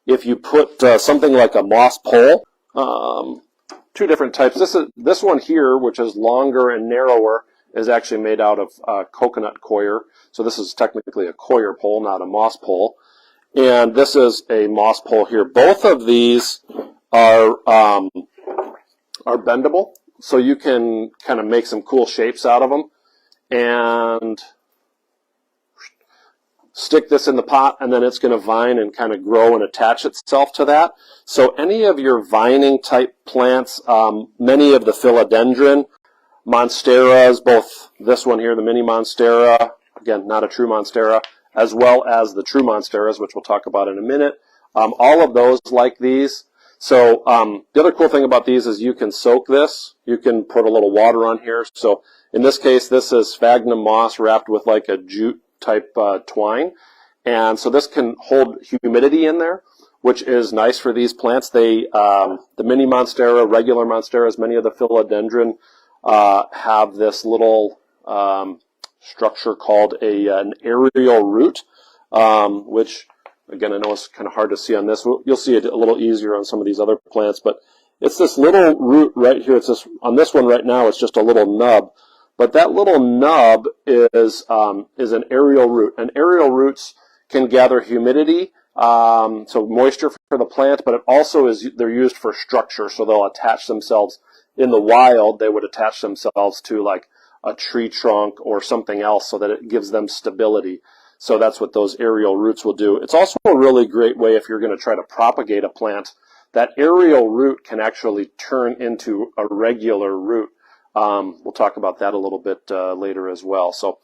if you put something like a moss pole, two different types. This one here, which is longer and narrower, is actually made out of coconut coir. So this is technically a coir pole, not a moss pole. And this is a moss pole here. Both of these are bendable, so you can kind of make some cool shapes out of them. And stick this in the pot, and then it's going to vine and kind of grow and attach itself to that. So any of your vining type plants, many of the philodendron, monsteras, both this one here, the mini monstera, again, not a true monstera, as well as the true monsteras, which we'll talk about in a minute, all of those like these. So the other cool thing about these is you can soak this. You can put a little water on here. So in this case, this is sphagnum moss wrapped with like a jute type twine, and so this can hold humidity in there, which is nice for these plants. They the mini monstera, regular monsteras, many of the philodendron have this little structure called an aerial root, which again I know it's kind of hard to see on this. You'll see it a little easier on some of these other plants, but it's this little root right here. It's this, on this one right now, it's just a little nub. But that little nub is an aerial root. And aerial roots can gather humidity, so moisture for the plant, but it also is, they're used for structure, so they'll attach themselves. In the wild, they would attach themselves to like a tree trunk or something else so that it gives them stability. So that's what those aerial roots will do. It's also a really great way if you're going to try to propagate a plant. That aerial root can actually turn into a regular root. We'll talk about that a little bit later as well. So